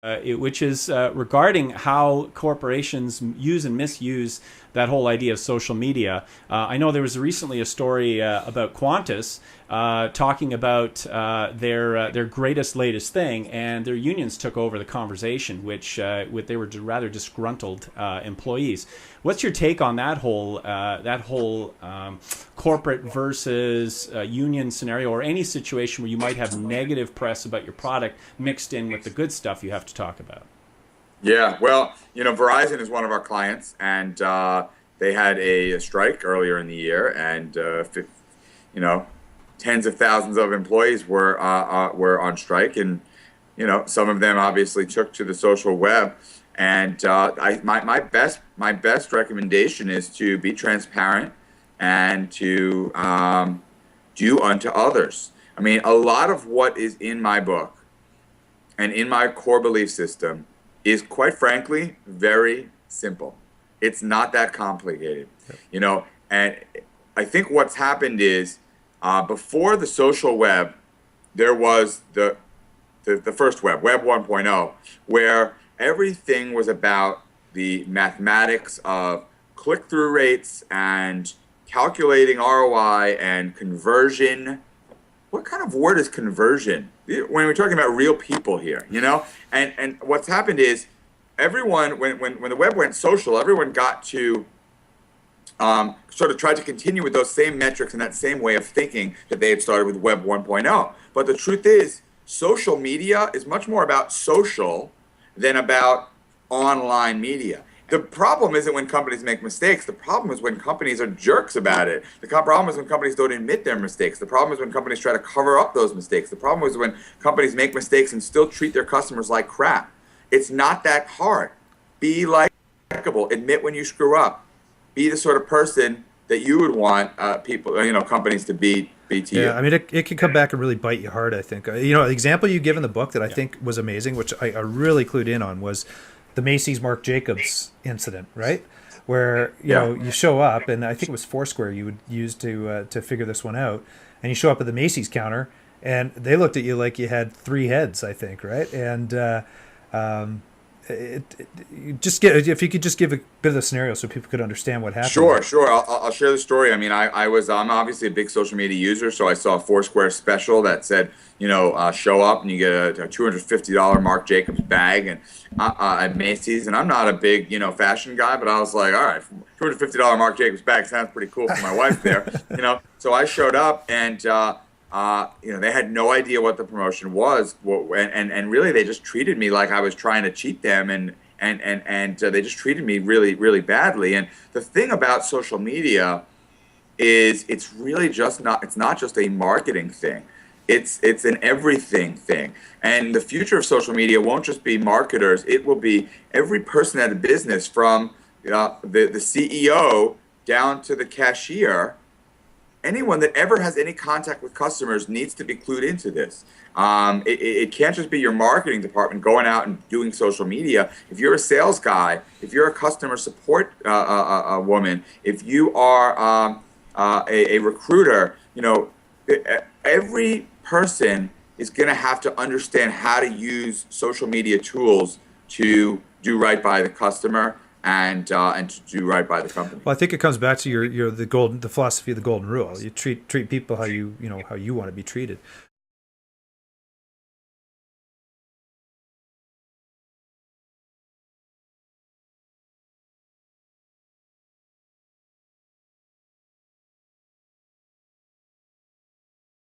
which is regarding how corporations use and misuse that whole idea of social media. I know there was recently a story about Qantas talking about their greatest latest thing, and their unions took over the conversation, which they were rather disgruntled employees. What's your take on that whole corporate versus union scenario, or any situation where you might have negative press about your product mixed in with the good stuff you have to talk about? Yeah, well, Verizon is one of our clients, and they had a strike earlier in the year, and you know, tens of thousands of employees were on strike, and some of them obviously took to the social web. And my best recommendation is to be transparent and to do unto others. I mean, a lot of what is in my book and in my core belief system is, quite frankly, very simple. It's not that complicated, And I think what's happened is, before the social web, there was the first web, Web 1.0, where everything was about the mathematics of click-through rates and calculating ROI and conversion. What kind of word is conversion when we're talking about real people here, And what's happened is, everyone, when the web went social, everyone got to sort of try to continue with those same metrics and that same way of thinking that they had started with Web 1.0. But the truth is, social media is much more about social than about online media. The problem isn't when companies make mistakes. The problem is when companies are jerks about it. The problem is when companies don't admit their mistakes. The problem is when companies try to cover up those mistakes. The problem is when companies make mistakes and still treat their customers like crap. It's not that hard. Be likable. Admit when you screw up. Be the sort of person that you would want companies to be to you. Yeah, I mean, it can come back and really bite you hard, I think. The example you give in the book that I think was amazing, which I really clued in on, was the Macy's Marc Jacobs incident, right? Where you show up, and I think it was Foursquare you would use to figure this one out, and you show up at the Macy's counter, and they looked at you like you had three heads, I think, right? And if you could just give a bit of the scenario so people could understand what happened. Sure. I'll share the story. I mean, I'm obviously a big social media user, so I saw a Foursquare special that said, show up and you get a $250 Marc Jacobs bag and at Macy's. And I'm not a big fashion guy, but I was like, all right, $250 Marc Jacobs bag sounds pretty cool for my wife there. So I showed up, and they had no idea what the promotion was, and really they just treated me like I was trying to cheat them, and they just treated me really, really badly. And the thing about social media is it's not just a marketing thing. It's an everything thing. And the future of social media won't just be marketers. It will be every person at a business, from the CEO down to the cashier. Anyone that ever has any contact with customers needs to be clued into this. It can't just be your marketing department going out and doing social media. If you're a sales guy, if you're a customer support woman, if you are a recruiter, every person is going to have to understand how to use social media tools to do right by the customer and to do right by the company. Well, I think it comes back to the philosophy of the golden rule. You treat people how you want to be treated.